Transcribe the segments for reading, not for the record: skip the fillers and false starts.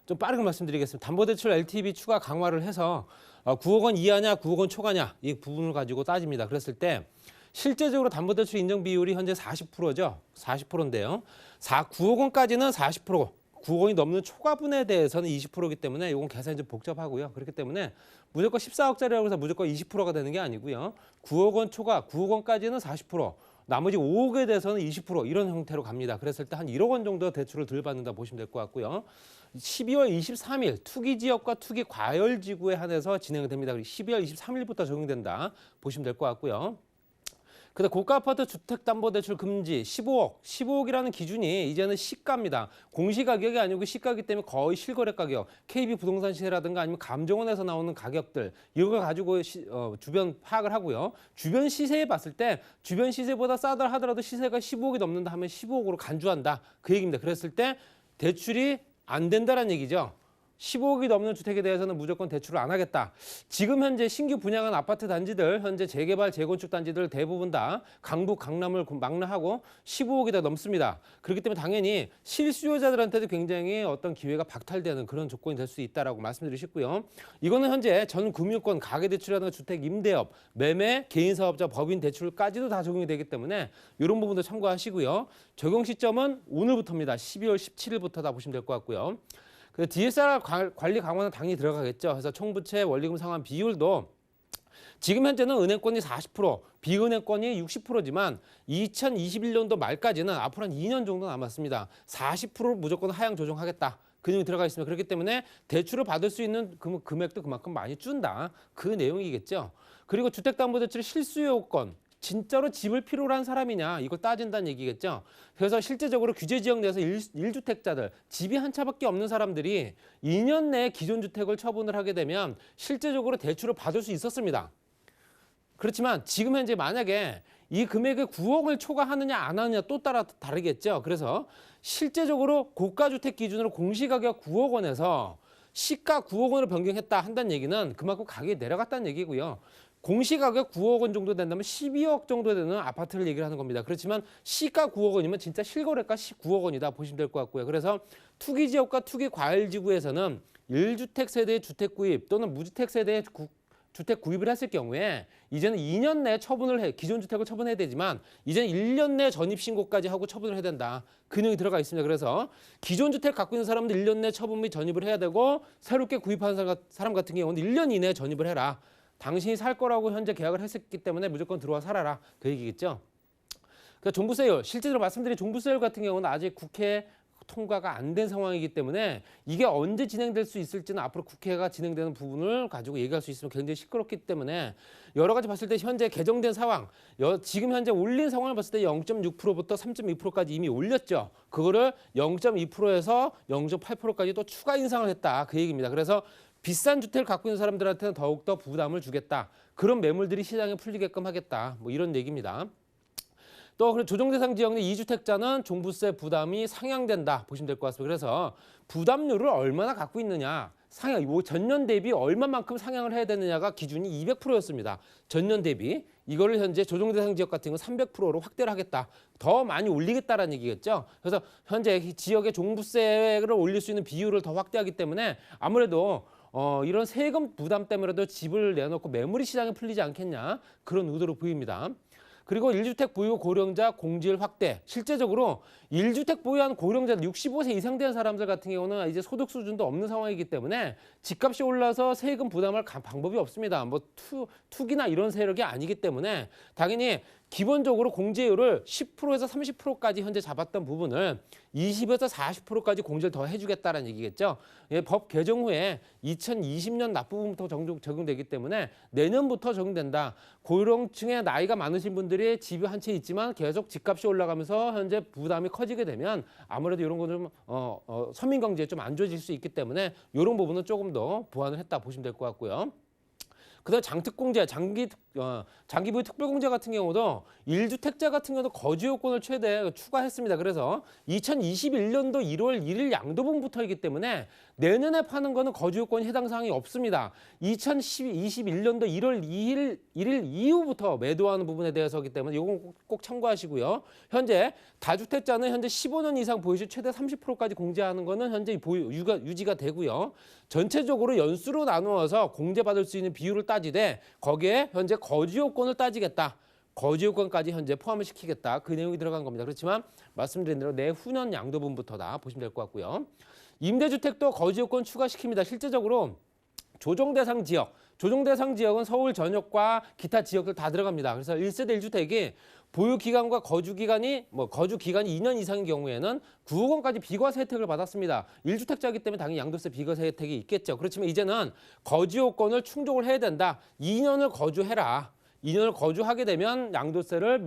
좀 빠르게 말씀드리겠습니다. 담보대출 LTV 추가 강화를 해서 9억 원 이하냐 9억 원 초과냐 이 부분을 가지고 따집니다. 그랬을 때 실제적으로 담보대출 인정 비율이 현재 40%죠. 40%인데요. 9억 원까지는 40%, 9억 원이 넘는 초과분에 대해서는 20%이기 때문에 이건 계산이 좀 복잡하고요. 그렇기 때문에 무조건 14억짜리라고 해서 무조건 20%가 되는 게 아니고요. 9억 원 초과, 9억 원까지는 40%, 나머지 5억에 대해서는 20% 이런 형태로 갑니다. 그랬을 때 한 1억 원 정도 대출을 덜 받는다 보시면 될 것 같고요. 12월 23일 투기 지역과 투기 과열 지구에 한해서 진행됩니다. 12월 23일부터 적용된다 보시면 될 것 같고요. 근데 고가 아파트 주택담보대출 금지 15억이라는 기준이 이제는 시가입니다. 공시가격이 아니고 시가이기 때문에 거의 실거래 가격, KB 부동산 시세라든가 아니면 감정원에서 나오는 가격들 이걸 가지고 주변 파악을 하고요. 주변 시세에 봤을 때 주변 시세보다 싸다 하더라도 시세가 15억이 넘는다 하면 15억으로 간주한다. 그 얘기입니다. 그랬을 때 대출이 안 된다는 얘기죠. 15억이 넘는 주택에 대해서는 무조건 대출을 안 하겠다. 지금 현재 신규 분양한 아파트 단지들, 현재 재개발, 재건축 단지들 대부분 다 강북, 강남을 망라하고 15억이 다 넘습니다. 그렇기 때문에 당연히 실수요자들한테도 굉장히 어떤 기회가 박탈되는 그런 조건이 될 수 있다라고 말씀드리고 싶고요. 이거는 현재 전 금융권, 가계대출이라든가 주택 임대업, 매매, 개인사업자, 법인 대출까지도 다 적용이 되기 때문에 이런 부분도 참고하시고요. 적용 시점은 오늘부터입니다. 12월 17일부터다 보시면 될 것 같고요. 그 DSR 관리 강화는 당연히 들어가겠죠. 그래서 총부채 원리금 상환 비율도 지금 현재는 은행권이 40%, 비은행권이 60%지만 2021년도 말까지는 앞으로 한 2년 정도 남았습니다. 40%를 무조건 하향 조정하겠다. 그 내용이 들어가 있습니다. 그렇기 때문에 대출을 받을 수 있는 금액도 그만큼 많이 준다. 그 내용이겠죠. 그리고 주택담보대출 실수요건. 진짜로 집을 필요로 한 사람이냐 이걸 따진다는 얘기겠죠. 그래서 실제적으로 규제 지역 내에서 1주택자들 집이 한 채밖에 없는 사람들이 2년 내에 기존 주택을 처분을 하게 되면 실제적으로 대출을 받을 수 있었습니다. 그렇지만 지금 현재 만약에 이 금액을 9억을 초과하느냐 안 하느냐 또 따라 다르겠죠. 그래서 실제적으로 고가주택 기준으로 공시가격 9억 원에서 시가 9억 원으로 변경했다 한다는 얘기는 그만큼 가격이 내려갔다는 얘기고요. 공시가격 9억 원 정도 된다면 12억 정도 되는 아파트를 얘기를 하는 겁니다. 그렇지만 시가 9억 원이면 진짜 실거래가 9억 원이다 보시면 될 것 같고요. 그래서 투기 지역과 투기 과열 지구에서는 1주택 세대의 주택 구입 또는 무주택 세대의 주택 구입을 했을 경우에 이제는 2년 내에 기존 주택을 처분해야 되지만 이제는 1년 내 전입 신고까지 하고 처분을 해야 된다. 그 내용이 들어가 있습니다. 그래서 기존 주택 갖고 있는 사람들 1년 내 처분 및 전입을 해야 되고 새롭게 구입하는 사람 같은 경우는 1년 이내에 전입을 해라. 당신이 살 거라고 현재 계약을 했기 때문에 무조건 들어와 살아라. 그 얘기겠죠. 그러니까 종부세율, 실제로 말씀드린 종부세율 같은 경우는 아직 국회 통과가 안 된 상황이기 때문에 이게 언제 진행될 수 있을지는 앞으로 국회가 진행되는 부분을 가지고 얘기할 수 있으면 굉장히 시끄럽기 때문에 여러 가지 봤을 때 현재 개정된 상황, 지금 현재 올린 상황을 봤을 때 0.6%부터 3.2%까지 이미 올렸죠. 그거를 0.2%에서 0.8%까지 또 추가 인상을 했다. 그 얘기입니다. 그래서 비싼 주택을 갖고 있는 사람들한테는 더욱더 부담을 주겠다. 그런 매물들이 시장에 풀리게끔 하겠다. 뭐 이런 얘기입니다. 또 조정 대상 지역 내 2주택자는 종부세 부담이 상향된다 보시면 될 것 같습니다. 그래서 부담률을 얼마나 갖고 있느냐, 전년 대비 얼마만큼 상향을 해야 되느냐가 기준이 200%였습니다. 전년 대비 이거를 현재 조정 대상 지역 같은 거 300%로 확대를 하겠다. 더 많이 올리겠다라는 얘기겠죠. 그래서 현재 지역의 종부세를 올릴 수 있는 비율을 더 확대하기 때문에 아무래도 이런 세금 부담 때문에라도 집을 내놓고 매물이 시장에 풀리지 않겠냐 그런 의도로 보입니다. 그리고 1주택 보유 고령자 공제율 확대. 실제적으로 1주택 보유한 고령자들 65세 이상 된 사람들 같은 경우는 이제 소득 수준도 없는 상황이기 때문에 집값이 올라서 세금 부담할 방법이 없습니다. 뭐 투기나 이런 세력이 아니기 때문에 당연히 기본적으로 공제율을 10%에서 30%까지 현재 잡았던 부분을 20에서 40%까지 공제를 더 해주겠다는 얘기겠죠. 예, 법 개정 후에 2020년 납부분부터 적용되기 때문에 내년부터 적용된다. 고령층의 나이가 많으신 분들이 집이 한 채 있지만 계속 집값이 올라가면서 현재 부담이 커지게 되면 아무래도 이런 거 좀 서민 경제에 좀 안 좋아질 수 있기 때문에 이런 부분은 조금 더 보완을 했다 보시면 될 것 같고요. 그다음 장특공제, 장기 보유 특별공제 같은 경우도 1주택자 같은 경우도 거주 요건을 최대 추가했습니다. 그래서 2021년도 1월 1일 양도분부터이기 때문에 내년에 파는 거는 거주 요건이 해당 사항이 없습니다. 2021년도 1월 1일 이후부터 매도하는 부분에 대해서이기 때문에 이건 꼭 참고하시고요. 현재 다주택자는 현재 15년 이상 보유시 최대 30%까지 공제하는 거는 현재 유지가 되고요. 전체적으로 연수로 나누어서 공제받을 수 있는 비율을 따지되 거기에 현재 거주 요건을 따지겠다. 거주 요건까지 현재 포함을 시키겠다. 그 내용이 들어간 겁니다. 그렇지만 말씀드린 대로 내후년 양도분부터다 보시면 될 것 같고요. 임대주택도 거주 요건 추가시킵니다. 실제적으로 조정 대상 지역은 서울 전역과 기타 지역들 다 들어갑니다. 그래서 1세대 1주택이 보유 기간과 거주 기간이 2년 이상인 경우에는 9억 원까지 비과세 혜택을 받았습니다. 1주택자이기 때문에 당연히 양도세 비과세 혜택이 있겠죠. 그렇지만 이제는 거주 요건을 충족을 해야 된다. 2년을 거주해라. 2년을 거주하게 되면 양도세를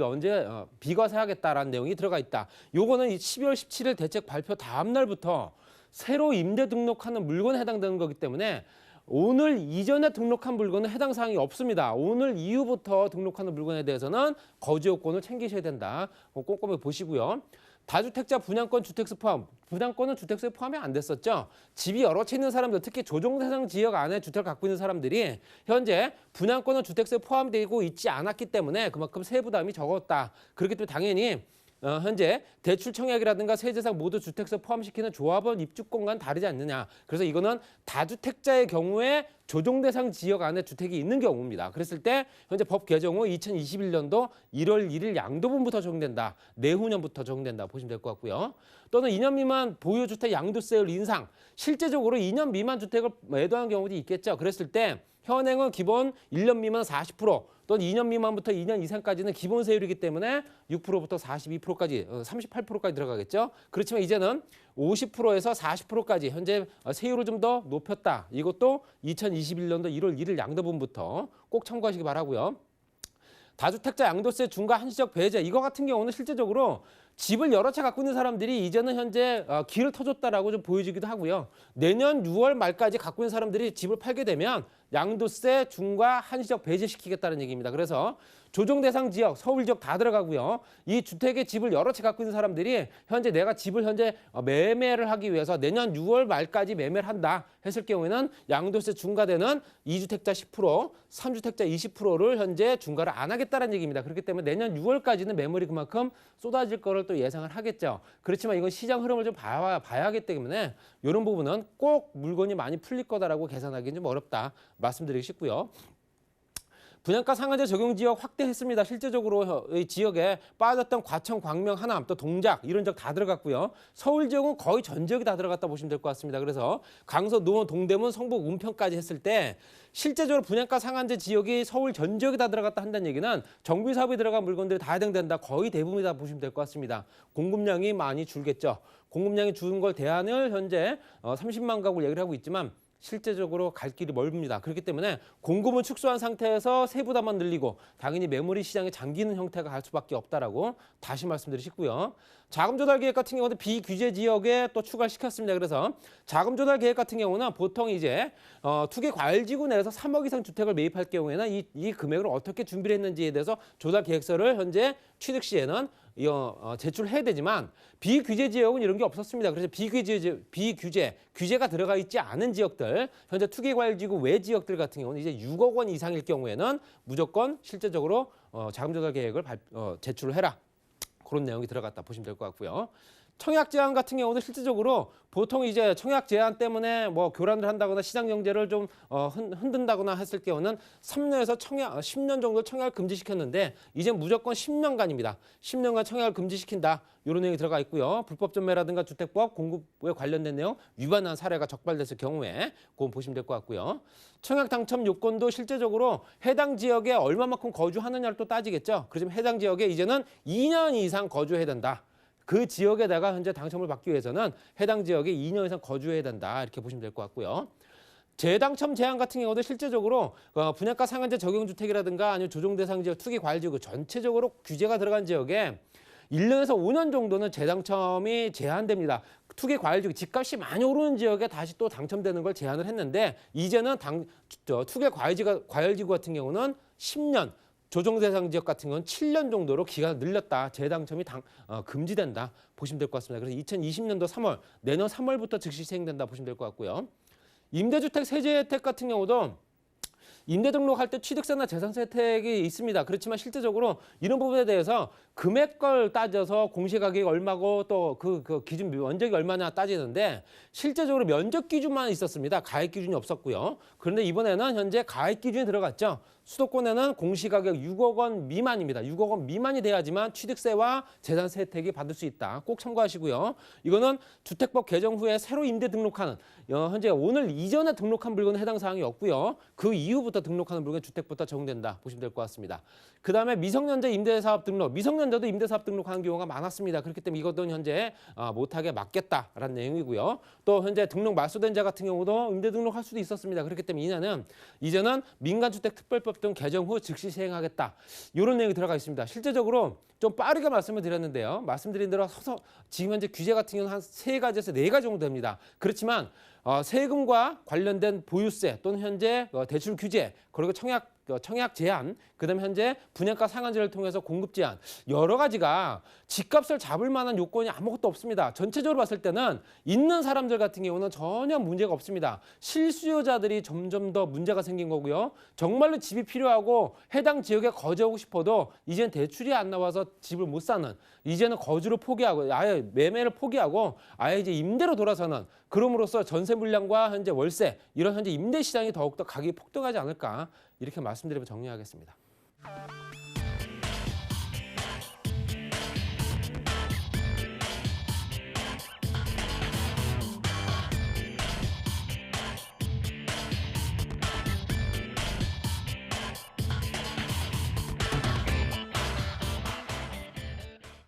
비과세하겠다라는 내용이 들어가 있다. 요거는 12월 17일 대책 발표 다음 날부터 새로 임대 등록하는 물건에 해당되는 거기 때문에 오늘 이전에 등록한 물건은 해당 사항이 없습니다. 오늘 이후부터 등록하는 물건에 대해서는 거주 요건을 챙기셔야 된다. 꼼꼼히 보시고요. 다주택자 분양권 주택수 포함. 분양권은 주택수에 포함이 안 됐었죠. 집이 여러 채 있는 사람들, 특히 조정 대상 지역 안에 주택을 갖고 있는 사람들이 현재 분양권은 주택수에 포함되고 있지 않았기 때문에 그만큼 세부담이 적었다. 그렇기 때문에 당연히 현재 대출 청약이라든가 세제상 모두 주택세 포함시키는 조합원 입주권과는 다르지 않느냐. 그래서 이거는 다주택자의 경우에 조정 대상 지역 안에 주택이 있는 경우입니다. 그랬을 때 현재 법 개정 후 2021년도 1월 1일 양도분부터 적용된다. 내후년부터 적용된다 보시면 될 것 같고요. 또는 2년 미만 보유주택 양도세율 인상. 실제적으로 2년 미만 주택을 매도한 경우도 있겠죠. 그랬을 때 현행은 기본 1년 미만 40%, 또는 2년 미만부터 2년 이상까지는 기본 세율이기 때문에 6%부터 42%까지, 38%까지 들어가겠죠. 그렇지만 이제는 50%에서 40%까지 현재 세율을 좀 더 높였다. 이것도 2021년도 1월 1일 양도분부터 꼭 참고하시기 바라고요. 다주택자 양도세 중과 한시적 배제 이거 같은 경우는 실제적으로 집을 여러 채 갖고 있는 사람들이 이제는 현재 기를 터줬다라고 좀 보여지기도 하고요. 내년 6월 말까지 갖고 있는 사람들이 집을 팔게 되면 양도세 중과 한시적 배제시키겠다는 얘기입니다. 그래서 조정 대상 지역, 서울 지역 다 들어가고요. 이 주택의 집을 여러 채 갖고 있는 사람들이 현재 내가 집을 현재 매매를 하기 위해서 내년 6월 말까지 매매를 한다 했을 경우에는 양도세 중과되는 2주택자 10%, 3주택자 20%를 현재 중과를 안 하겠다는 얘기입니다. 그렇기 때문에 내년 6월까지는 매물이 그만큼 쏟아질 거를 또 예상을 하겠죠. 그렇지만 이건 시장 흐름을 좀 봐야 하기 때문에 이런 부분은 꼭 물건이 많이 풀릴 거다라고 계산하기는 좀 어렵다 말씀드리고 싶고요. 분양가 상한제 적용 지역 확대했습니다. 실제적으로 이 지역에 빠졌던 과천, 광명, 하남, 또 동작 이런 지역 다 들어갔고요. 서울 지역은 거의 전 지역이 다 들어갔다 보시면 될 것 같습니다. 그래서 강서, 노원, 동대문, 성북, 운평까지 했을 때 실제적으로 분양가 상한제 지역이 서울 전 지역이 다 들어갔다 한다는 얘기는 정비 사업에 들어간 물건들이 다 해당된다. 거의 대부분이다 보시면 될 것 같습니다. 공급량이 많이 줄겠죠. 공급량이 줄은 걸 대안을 현재 30만 가구를 얘기를 하고 있지만 실제적으로 갈 길이 멀습니다. 그렇기 때문에 공급은 축소한 상태에서 세부담만 늘리고 당연히 매물이 시장에 잠기는 형태가 갈 수밖에 없다라고 다시 말씀드리고 싶고요. 자금 조달 계획 같은 경우는 비규제 지역에 또 추가를 시켰습니다. 그래서 자금 조달 계획 같은 경우는 보통 이제 투기과열지구 내에서 3억 이상 주택을 매입할 경우에는 이 금액을 어떻게 준비를 했는지에 대해서 조달 계획서를 현재 취득 시에는 제출해야 되지만 비규제 지역은 이런 게 없었습니다. 그래서 규제가 들어가 있지 않은 지역들, 현재 투기과열지구 외 지역들 같은 경우는 이제 6억 원 이상일 경우에는 무조건 실제적으로 자금 조달 계획을 제출을 해라. 그런 내용이 들어갔다 보시면 될 것 같고요. 청약 제한 같은 경우도 실질적으로 보통 이제 청약 제한 때문에 뭐 교란을 한다거나 시장 경제를 좀 흔든다거나 했을 경우는 3년에서 10년 정도 청약을 금지시켰는데 이제 무조건 10년간입니다. 10년간 청약을 금지시킨다. 이런 내용이 들어가 있고요. 불법 전매라든가 주택법 공급에 관련된 내용 위반한 사례가 적발됐을 경우에 그건 보시면 될 것 같고요. 청약 당첨 요건도 실제적으로 해당 지역에 얼마만큼 거주하느냐를 또 따지겠죠. 그렇지만 해당 지역에 이제는 2년 이상 거주해야 된다. 그 지역에다가 현재 당첨을 받기 위해서는 해당 지역에 2년 이상 거주해야 된다. 이렇게 보시면 될 것 같고요. 재당첨 제한 같은 경우도 실제적으로 분양가 상한제 적용주택이라든가 아니면 조정대상 지역, 투기과열지구 전체적으로 규제가 들어간 지역에 1년에서 5년 정도는 재당첨이 제한됩니다. 투기과열지구, 집값이 많이 오르는 지역에 다시 또 당첨되는 걸 제한을 했는데 이제는 투기과열지구 같은 경우는 10년, 조정 대상 지역 같은 건 7년 정도로 기간을 늘렸다. 재당첨이 금지된다. 보시면 될 것 같습니다. 그래서 2020년도 3월, 내년 3월부터 즉시 시행된다 보시면 될 것 같고요. 임대주택 세제 혜택 같은 경우도 임대 등록할 때 취득세나 재산세 혜택이 있습니다. 그렇지만 실제적으로 이런 부분에 대해서 금액걸 따져서 공시가격이 얼마고 또 그 기준 면적이 얼마나 따지는데 실제적으로 면적 기준만 있었습니다. 가액 기준이 없었고요. 그런데 이번에는 현재 가액 기준이 들어갔죠. 수도권에는 공시가격 6억 원 미만입니다. 6억 원 미만이 돼야지만 취득세와 재산세 혜택이 받을 수 있다. 꼭 참고하시고요. 이거는 주택법 개정 후에 새로 임대 등록하는 현재 오늘 이전에 등록한 물건은 해당 사항이 없고요. 그 이후부터 등록하는 물건 주택부터 적용된다. 보시면 될 것 같습니다. 그다음에 미성년자 임대사업 등록, 미성년자도 임대사업 등록하는 경우가 많았습니다. 그렇기 때문에 이것도 현재 못하게 막겠다라는 내용이고요. 또 현재 등록 말소된 자 같은 경우도 임대 등록할 수도 있었습니다. 그렇기 때문에 이제는 민간주택특별법 등 개정 후 즉시 시행하겠다. 이런 내용이 들어가 있습니다. 실제적으로 좀 빠르게 말씀을 드렸는데요. 말씀드린 대로 지금 현재 규제 같은 경우는 한 3가지에서 4가지 정도 됩니다. 그렇지만 세금과 관련된 보유세 또는 현재 대출 규제 그리고 청약 제한, 그다음에 현재 분양가 상한제를 통해서 공급 제한 여러 가지가 집값을 잡을 만한 요건이 아무것도 없습니다. 전체적으로 봤을 때는 있는 사람들 같은 경우는 전혀 문제가 없습니다. 실수요자들이 점점 더 문제가 생긴 거고요. 정말로 집이 필요하고 해당 지역에 거주하고 싶어도 이제는 대출이 안 나와서 집을 못 사는, 이제는 거주를 포기하고 아예 매매를 포기하고 아예 이제 임대로 돌아서는, 그럼으로써 전세 물량과 현재 월세 이런 현재 임대 시장이 더욱더 가격이 폭등하지 않을까 이렇게 말씀드리면 정리하겠습니다.